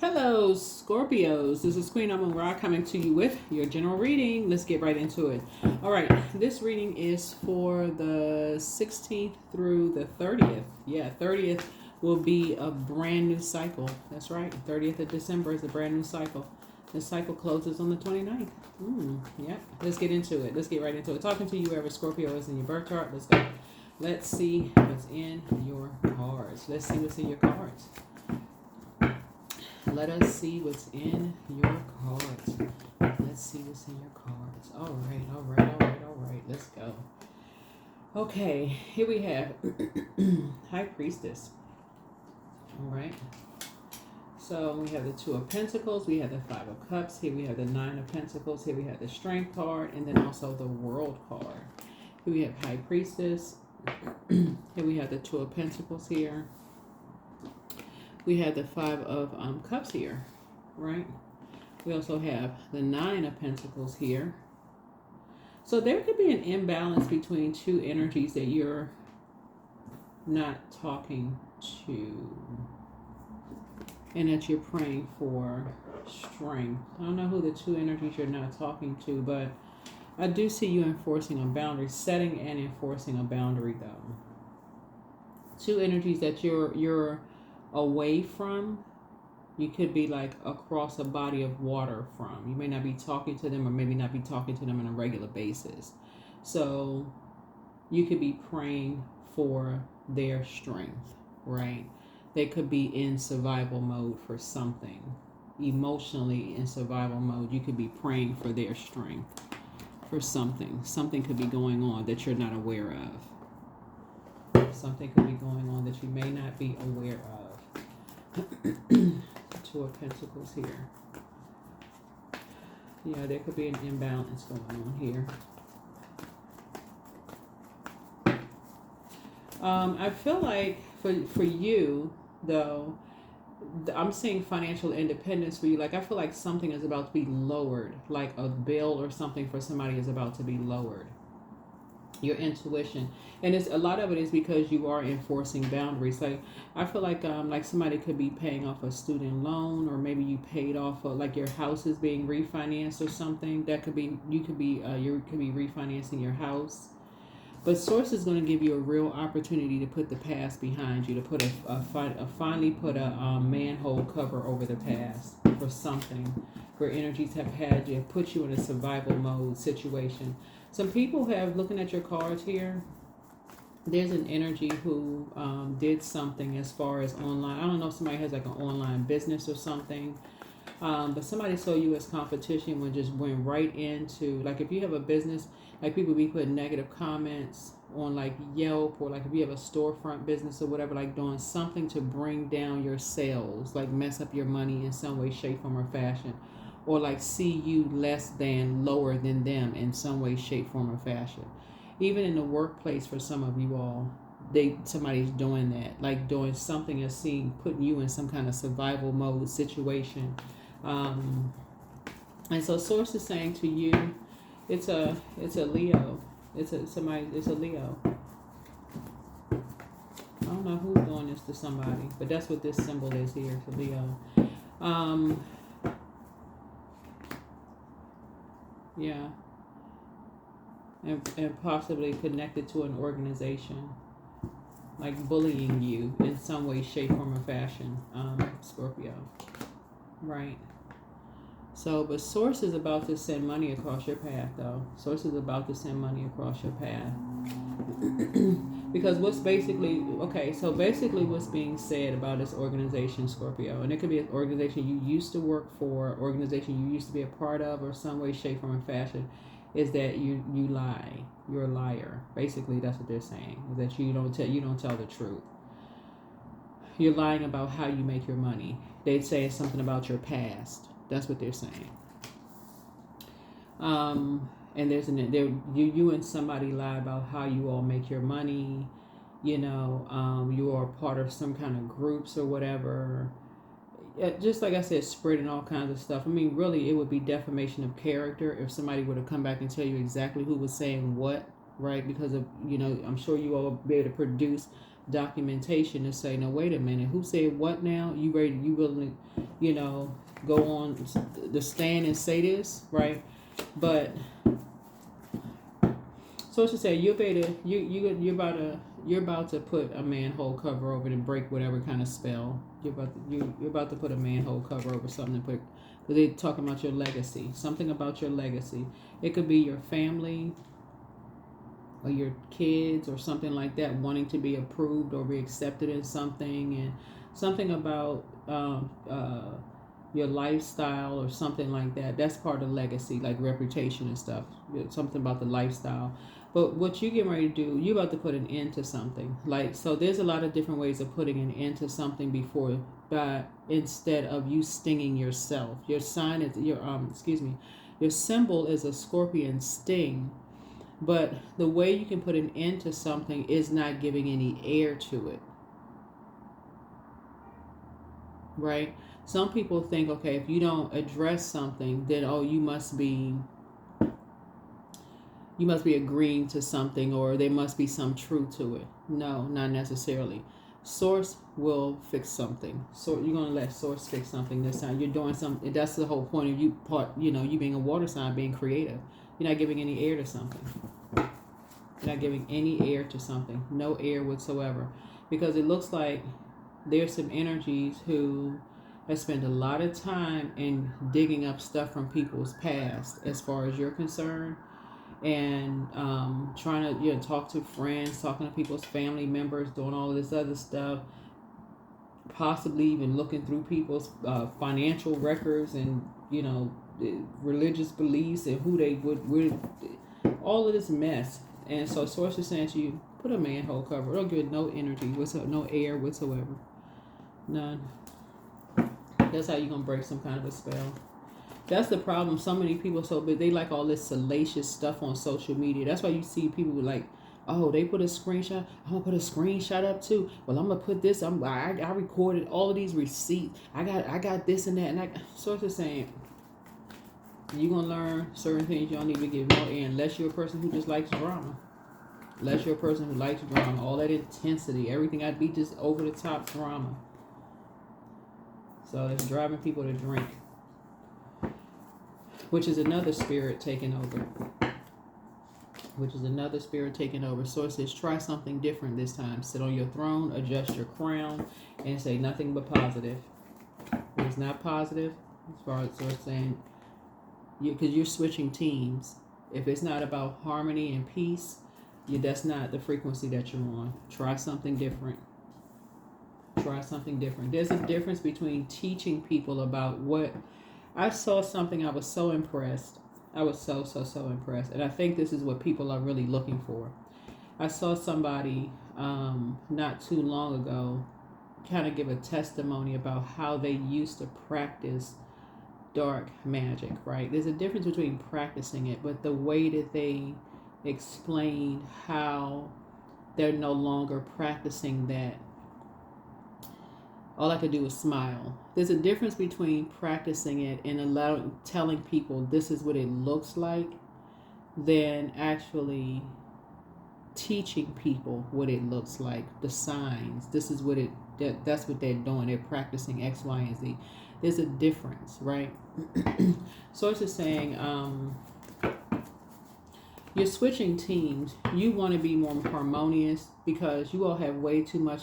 Hello, Scorpios. This is Queen Amun Ra coming to you with your general reading. Let's get right into it. All right, this reading is for the 16th through the 30th. Yeah, 30th will be a brand new cycle. That's right. 30th of December is a brand new cycle. The cycle closes on the 29th. Yeah, let's get into it. Let's get right into it. Talking to you wherever Scorpio is in your birth chart. Let's go. Let's see what's in your cards. Let's see what's in your cards. Let us see what's in your cards. Let's see what's in your cards. All right. Let's go. Okay, here we have High Priestess. All right. So we have the Two of Pentacles. We have the Five of Cups. Here we have the Nine of Pentacles. Here we have the Strength card. And then also the World card. Here we have High Priestess. Here we have the Two of Pentacles here. We have the Five of Cups here, right? We also have the Nine of Pentacles here. So there could be an imbalance between two energies that you're not talking to and that you're praying for strength. I don't know who the two energies you're not talking to, but I do see you enforcing a boundary, setting and enforcing a boundary though. Two energies that you're away from, you could be like across a body of water from. You may not be talking to them or maybe not be talking to them on a regular basis. So you could be praying for their strength, right? They could be in survival mode for something. Emotionally in survival mode, you could be praying for their strength for something. Something could be going on that you're not aware of. Something could be going on that you may not be aware of. Two of Pentacles here. Yeah, there could be an imbalance going on here. I feel like for you, though, I'm seeing financial independence for you. Like, I feel like something is about to be lowered. Like a bill or something for somebody is about to be lowered. Your intuition, and it's a lot of it is because you are enforcing boundaries. Like, I feel like somebody could be paying off a student loan, or maybe you paid off like your house is being refinanced or something. That could be you could be refinancing your house. But Source is going to give you a real opportunity to put the past behind you, to put finally put a manhole cover over the past for something where energies have had you, put you in a survival mode situation. Some people have, looking at your cards here, there's an energy who did something as far as online. I don't know if somebody has like an online business or something. But somebody saw you as competition when just went right into, like, if you have a business, like people be putting negative comments on like Yelp, or like if you have a storefront business or whatever, like doing something to bring down your sales, like mess up your money in some way, shape, form, or fashion, or like see you less than, lower than them in some way, shape, form, or fashion. Even in the workplace, for some of you all, somebody's doing that, like doing something as seeing, putting you in some kind of survival mode situation. And so Source is saying to you, it's a Leo. It's a Leo. I don't know who's doing this to somebody, but that's what this symbol is here for Leo. Yeah. And possibly connected to an organization, like bullying you in some way, shape, form, or fashion, Scorpio. Right. So, but Source is about to send money across your path, though. Source is about to send money across your path. Because what's basically what's being said about this organization, Scorpio, and it could be an organization you used to work for, organization you used to be a part of, or some way, shape, form, or fashion, is that you lie. You're a liar. Basically, that's what they're saying, is that you don't tell the truth. You're lying about how you make your money. They'd say something about your past. That's what they're saying. And you and somebody lie about how you all make your money. You are part of some kind of groups or whatever. Just like I said, spreading all kinds of stuff. I mean, really, it would be defamation of character if somebody were to come back and tell you exactly who was saying what, right? Because of, I'm sure you all will be able to produce documentation to say, no, wait a minute, who said what now? You ready? You willing to, go on the stand and say this, right? But so to say, you're about to put a manhole cover over it and break whatever kind of spell. You're about to put a manhole cover over something and put. Because they're talking about your legacy, something about your legacy. It could be your family or your kids or something like that wanting to be approved or be accepted in something, and something about your lifestyle or something like that. That's part of legacy, like reputation and stuff. Something about the lifestyle. But what you get ready to do, you're about to put an end to something. Like, so there's a lot of different ways of putting an end to something instead of you stinging yourself. Your sign is your symbol is a scorpion sting. But the way you can put an end to something is not giving any air to it. Right? Some people think, okay, if you don't address something, then you must be agreeing to something, or there must be some truth to it. No, not necessarily. Source will fix something. So you're gonna let Source fix something this time. You're doing something. That's the whole point of you being a water sign, being creative. You're not giving any air to something. You're not giving any air to something. No air whatsoever. Because it looks like there's some energies who have spent a lot of time in digging up stuff from people's past, as far as you're concerned, and trying to talk to friends, talking to people's family members, doing all this other stuff, possibly even looking through people's financial records and religious beliefs and who they would all of this mess. And so Source is saying to you, put a manhole cover. Don't give no energy, no air whatsoever. None. That's how you're going to break some kind of a spell. That's the problem. So many people they like all this salacious stuff on social media. That's why you see people like, oh, they put a screenshot. I'm going to put a screenshot up too. Well, I'm going to put this. I recorded all of these receipts. I got this and that. And Source is saying, you're going to learn certain things you don't need to give no air, unless you're a person who just likes drama. Unless you're a person who likes drama. All that intensity. Everything got to be just over the top drama. So it's driving people to drink. Which is another spirit taking over. Source says, try something different this time. Sit on your throne, adjust your crown, and say nothing but positive. If it's not positive, as far as Source saying, because you're switching teams. If it's not about harmony and peace, that's not the frequency that you're on. Try something different. There's a difference between teaching people about what... I saw something, I was so impressed. I was so impressed. And I think this is what people are really looking for. I saw somebody not too long ago kind of give a testimony about how they used to practice dark magic, right? There's a difference between practicing it, but the way that they explain how they're no longer practicing that, all I could do was smile. There's a difference between practicing it and telling people this is what it looks like, than actually teaching people what it looks like, the signs. This is what that's what they're doing. They're practicing X, Y, and Z. There's a difference, right? Source is saying, you're switching teams. You want to be more harmonious because you all have way too much.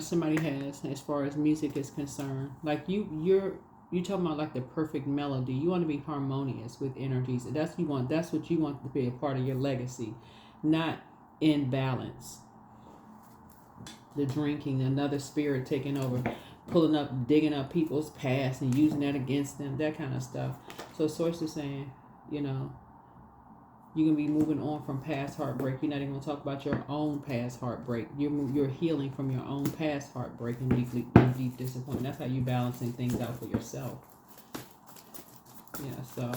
Somebody has, as far as music is concerned. Like you're talking about like the perfect melody. You want to be harmonious with energies. That's what you want to be a part of your legacy, not imbalance. The drinking, another spirit taking over, digging up people's past and using that against them, that kind of stuff. So Source is saying, you're going to be moving on from past heartbreak. You're not even going to talk about your own past heartbreak. You're healing from your own past heartbreak and deep disappointment. That's how you're balancing things out for yourself. Yeah, so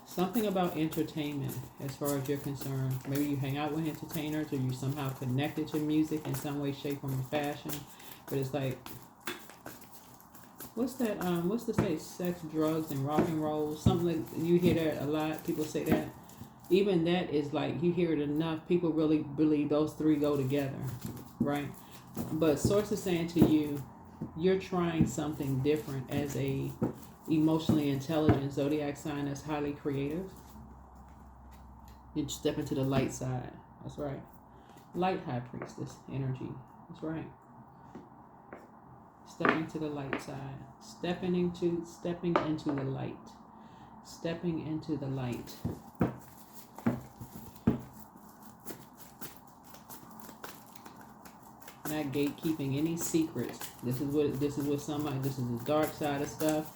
something about entertainment, as far as you're concerned. Maybe you hang out with entertainers, or you somehow connected to music in some way, shape, form, or fashion. But it's like, what's the say? Sex, drugs, and rock and roll. Something like, you hear that a lot. People say that. even that is like, you hear it enough, people really believe those three go together, right? But Source is saying to you, you're trying something different as a emotionally intelligent zodiac sign that's highly creative. You step into the light side. That's right. Light high priestess energy. That's right. Stepping to the light side. Stepping into the light. Stepping into the light. Not gatekeeping any secrets. This is what somebody, this is the dark side of stuff.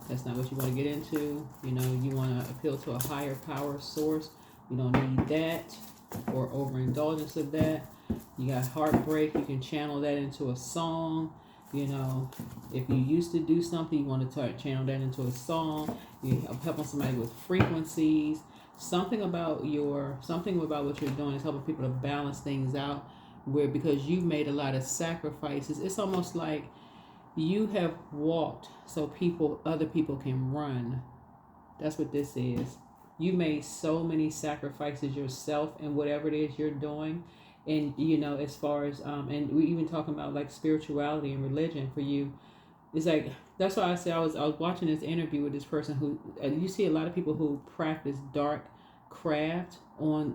That's not what you want to get into. You know, you want to appeal to a higher power source. You don't need that or overindulgence of that. You got heartbreak. You can channel that into a song. You know, if you used to do something, you want to channel that into a song. You helping somebody with frequencies. Something about what you're doing is helping people to balance things out. Where, because you've made a lot of sacrifices, it's almost like you have walked so other people can run. That's what this is. You made so many sacrifices yourself and whatever it is you're doing. And, you know, as far as, and we even talking about like spirituality and religion for you. It's like, that's why I say I was watching this interview with this person who, you see a lot of people who practice dark craft on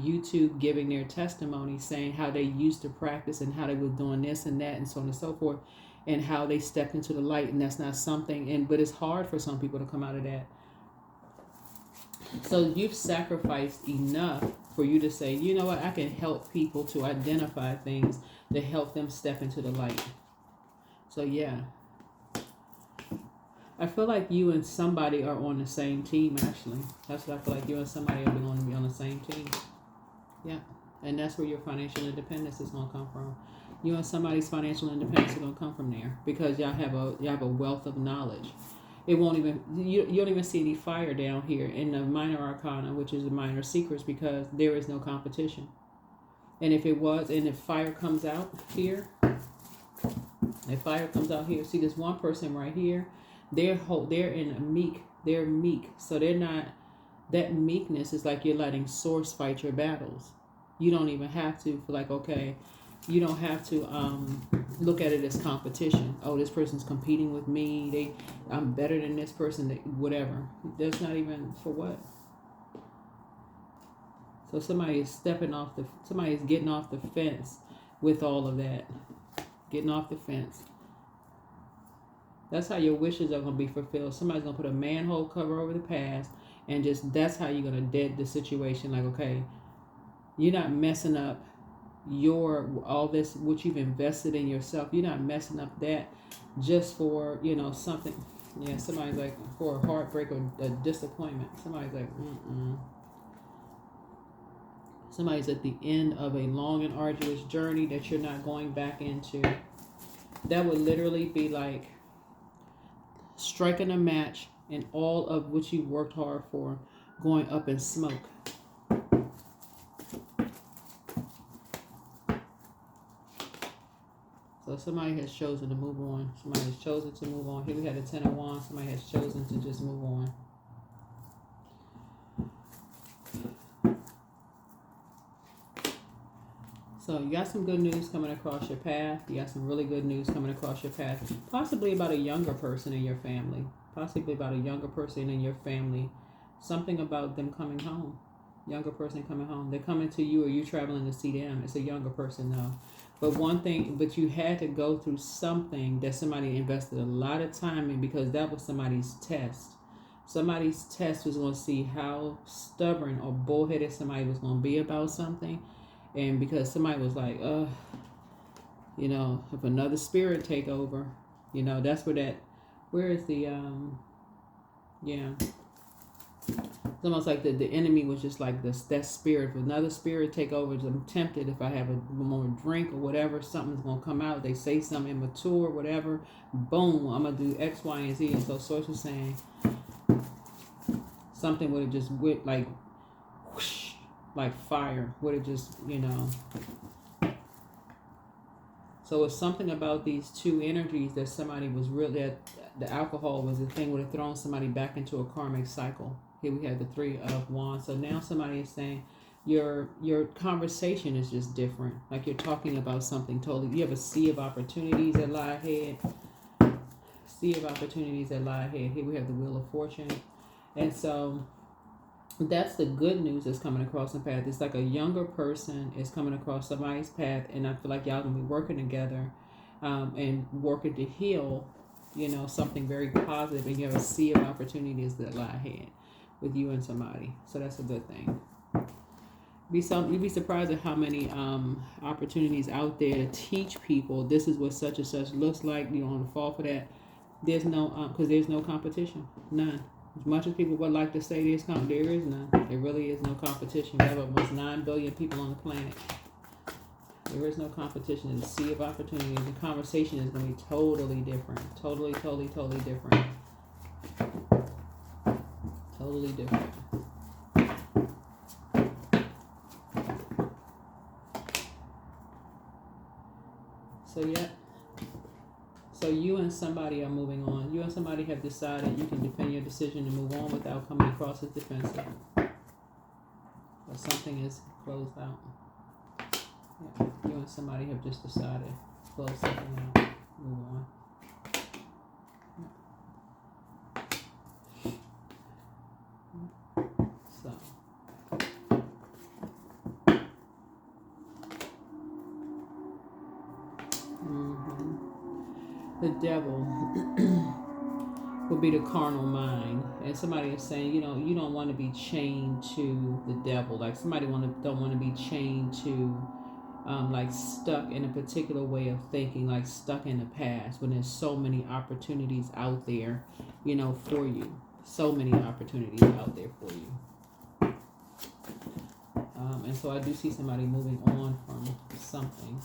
YouTube giving their testimony, saying how they used to practice and how they were doing this and that and so on and so forth, and how they stepped into the light, and that's not something, but it's hard for some people to come out of that. So you've sacrificed enough for you to say, you know what, I can help people to identify things to help them step into the light. So yeah, I feel like you and somebody are on the same team, actually. That's what I feel like, you and somebody are going to be on the same team. Yeah. And that's where your financial independence is going to come from. You and somebody's financial independence is going to come from there, because y'all have a wealth of knowledge. It won't even, you don't even see any fire down here in the minor arcana, which is the minor secrets, because there is no competition. And if it was, and if fire comes out here, see this one person right here, they're meek. So they're not, that meekness is like you're letting source fight your battles. You don't even have to feel like, okay, you don't have to look at it as competition. Oh, this person's competing with me. I'm better than this person. Whatever. That's not even for what. So somebody is getting off the fence with all of that. Getting off the fence. That's how your wishes are going to be fulfilled. Somebody's going to put a manhole cover over the past, and that's how you're going to dead the situation. Like, okay, you're not messing up all this, what you've invested in yourself. You're not messing up that just for, something. Yeah, somebody's like, for a heartbreak or a disappointment. Somebody's like, Somebody's at the end of a long and arduous journey that you're not going back into. That would literally be like striking a match and all of what you worked hard for going up in smoke. So somebody has chosen to move on. Somebody has chosen to move on. Here we had a 10 of Wands. Somebody has chosen to just move on. So you got some good news coming across your path. You got some really good news coming across your path. Possibly about a younger person in your family. Something about them coming home. Younger person coming home. They're coming to you, or you traveling to see them. It's a younger person though. But you had to go through something that somebody invested a lot of time in, because that was somebody's test. Somebody's test was going to see how stubborn or bullheaded somebody was going to be about something. And because somebody was like, if another spirit take over, that's where is the, It's almost like the enemy was just like that spirit. If another spirit take over, I'm tempted, if I have a more drink or whatever, something's going to come out. They say something immature, whatever, boom, I'm going to do X, Y, and Z. And so Source was saying something would have just went like whoosh, like fire, would have just, So it's something about these two energies that somebody was really, that the alcohol was the thing, would have thrown somebody back into a karmic cycle. Here we have the Three of Wands. So now somebody is saying your conversation is just different. Like you're talking about something totally. You have a sea of opportunities that lie ahead. Sea of opportunities that lie ahead. Here we have the Wheel of Fortune. And so that's the good news that's coming across the path. It's like a younger person is coming across somebody's path, and I feel like y'all gonna be working together, and working to heal, something very positive, and you have a sea of opportunities that lie ahead with you and somebody. So that's a good thing. You'd be surprised at how many opportunities out there to teach people this is what such and such looks like. You don't want to fall for that. There's no because there's no competition, none. As much as people would like to say there is none. There really is no competition. We have almost 9 billion people on the planet. There is no competition. It's a sea of opportunity. The conversation is going to be totally different. Totally, totally, totally different. Totally different. So, yeah. So you and somebody are moving on. You and somebody have decided you can defend your decision to move on without coming across as defensive. Or something is closed out. Yeah. You and somebody have just decided to close something out, move on. Yeah. So. The devil would be the carnal mind, and somebody is saying, you don't want to be chained to the devil. Like somebody don't want to be chained to, like stuck in a particular way of thinking, like stuck in the past. When there's so many opportunities out there, for you. So many opportunities out there for you. And so I do see somebody moving on from something.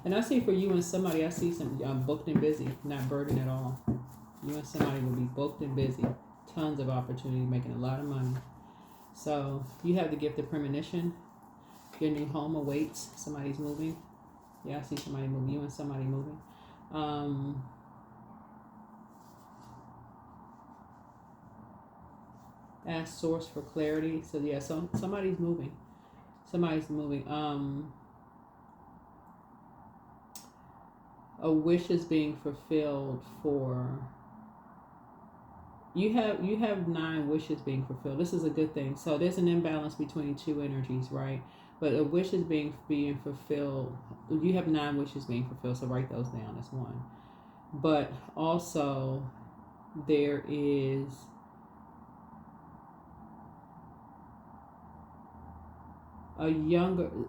And I see for you and somebody, I see some booked and busy, not burdened at all. You and somebody will be booked and busy. Tons of opportunity, making a lot of money. So you have the gift of premonition. Your new home awaits. Somebody's moving. Yeah, I see somebody moving. You and somebody moving. Ask source for clarity. So yeah, so somebody's moving. Somebody's moving. A wish is being fulfilled for. You have 9 wishes being fulfilled. This is a good thing. So there's an imbalance between 2 energies, right? But a wish is being fulfilled. You have 9 wishes being fulfilled. So write those down as one. But also there is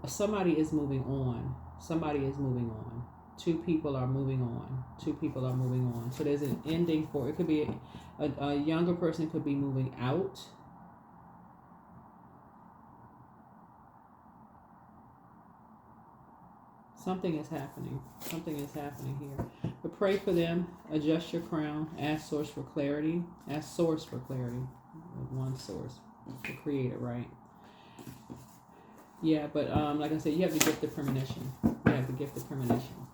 somebody is moving on. Somebody is moving on. 2 people are moving on. 2 people are moving on. So there's an ending for it. Could be a younger person could be moving out. Something is happening. Something is happening here. But pray for them. Adjust your crown. Ask source for clarity. Ask source for clarity. One source. The creator, right? Yeah, but like I said, you have the gift of premonition. You have the gift of premonition.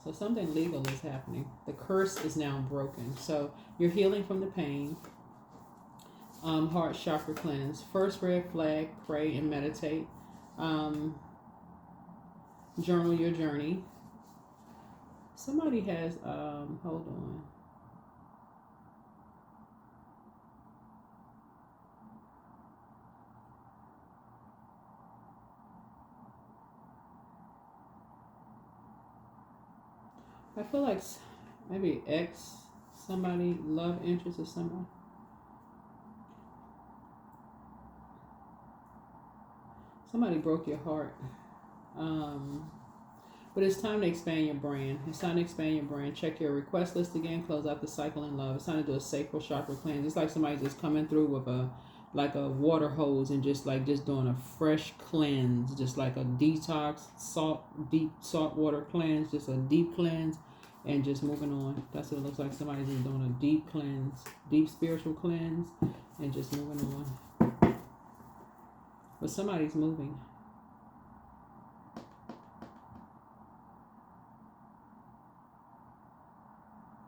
So something legal is happening. The curse is now broken. So you're healing from the pain. Heart chakra cleanse. First red flag, pray and meditate. Journal your journey. Somebody has, hold on. I feel like maybe somebody, love interest or somebody. Somebody broke your heart. But it's time to expand your brand. It's time to expand your brand. Check your request list again. Close out the cycle in love. It's time to do a sacral chakra cleanse. It's like somebody just coming through with a water hose and just doing a fresh cleanse, just like a detox, deep salt water cleanse, just a deep cleanse, and just moving on. That's what it looks like. Somebody's just doing a deep cleanse, deep spiritual cleanse, and just moving on. But somebody's moving.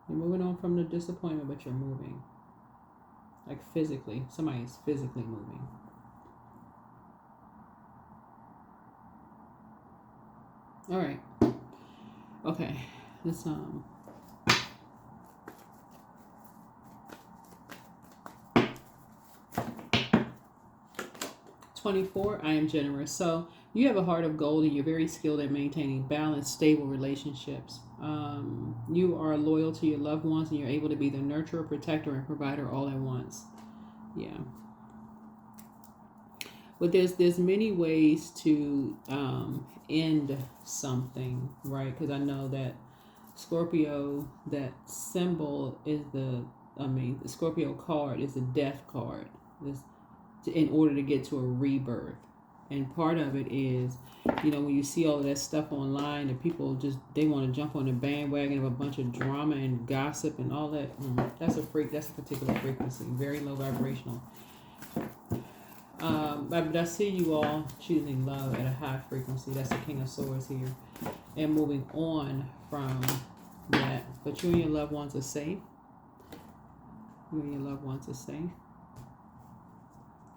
You're moving on from the disappointment, but you're moving. like physically. Somebody is physically moving. All right. Okay. Let's 24, I am generous. So you have a heart of gold and you're very skilled at maintaining balanced, stable relationships. You are loyal to your loved ones and you're able to be the nurturer, protector, and provider all at once. Yeah. But there's many ways to end something, right? Because I know that Scorpio, that symbol is the Scorpio card is the death card. In order to get to a rebirth. And part of it is, when you see all of that stuff online and people they want to jump on the bandwagon of a bunch of drama and gossip and all that. That's a particular frequency, very low vibrational. But I see you all choosing love at a high frequency. That's the King of Swords here. And moving on from that. But you and your loved ones are safe. You and your loved ones are safe.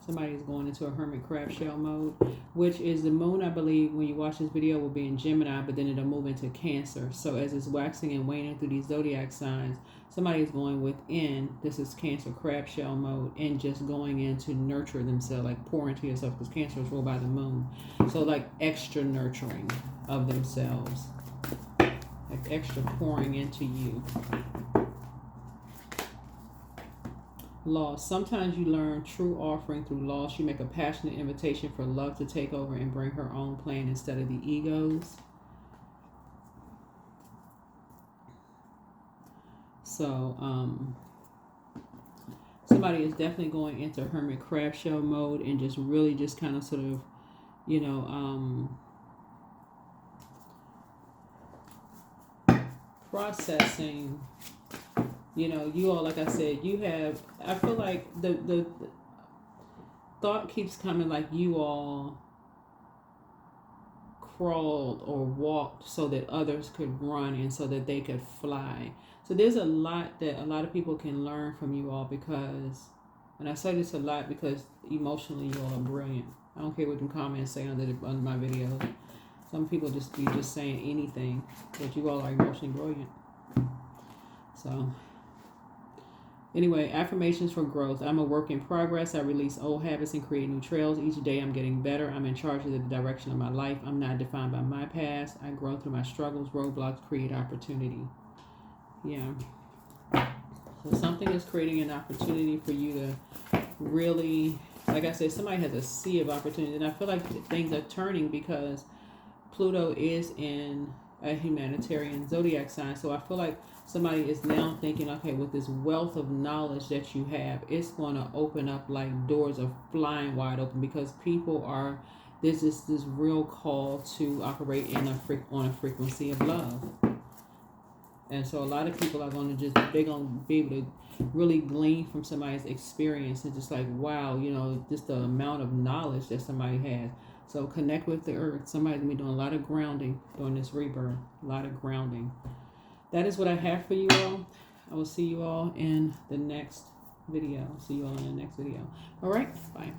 Somebody is going into a hermit crab shell mode, which is the moon, I believe, when you watch this video, will be in Gemini, but then it'll move into Cancer. So as it's waxing and waning through these zodiac signs, somebody is going within, this is Cancer crab shell mode, and just going in to nurture themselves, like pour into yourself, because Cancer is ruled by the moon. So like extra nurturing of themselves, like extra pouring into you. Loss. Sometimes you learn true offering through loss. You make a passionate invitation for love to take over and bring her own plan instead of the egos. So, somebody is definitely going into hermit crab shell mode and just really just kind of sort of, processing. You all, like I said, I feel like the thought keeps coming like you all crawled or walked so that others could run and so that they could fly. So there's a lot that a lot of people can learn from you all because, and I say this a lot because emotionally you all are brilliant. I don't care what the comments say under my videos. Some people just be saying anything, but you all are emotionally brilliant. So anyway, affirmations for growth. I'm a work in progress. I release old habits and create new trails. Each day I'm getting better. I'm in charge of the direction of my life. I'm not defined by my past. I grow through my struggles. Roadblocks create opportunity. Yeah. So something is creating an opportunity for you to really, like I said, somebody has a sea of opportunity. And I feel like things are turning because Pluto is in a humanitarian zodiac sign. So I feel like somebody is now thinking, okay, with this wealth of knowledge that you have, it's going to open up like doors are flying wide open because people are, there's this real call to operate on a frequency of love. And so a lot of people are going to they're going to be able to really glean from somebody's experience and just like, wow, just the amount of knowledge that somebody has. So connect with the earth. Somebody's going to be doing a lot of grounding during this rebirth, a lot of grounding. That is what I have for you all. I will see you all in the next video. See you all in the next video. All right. Bye.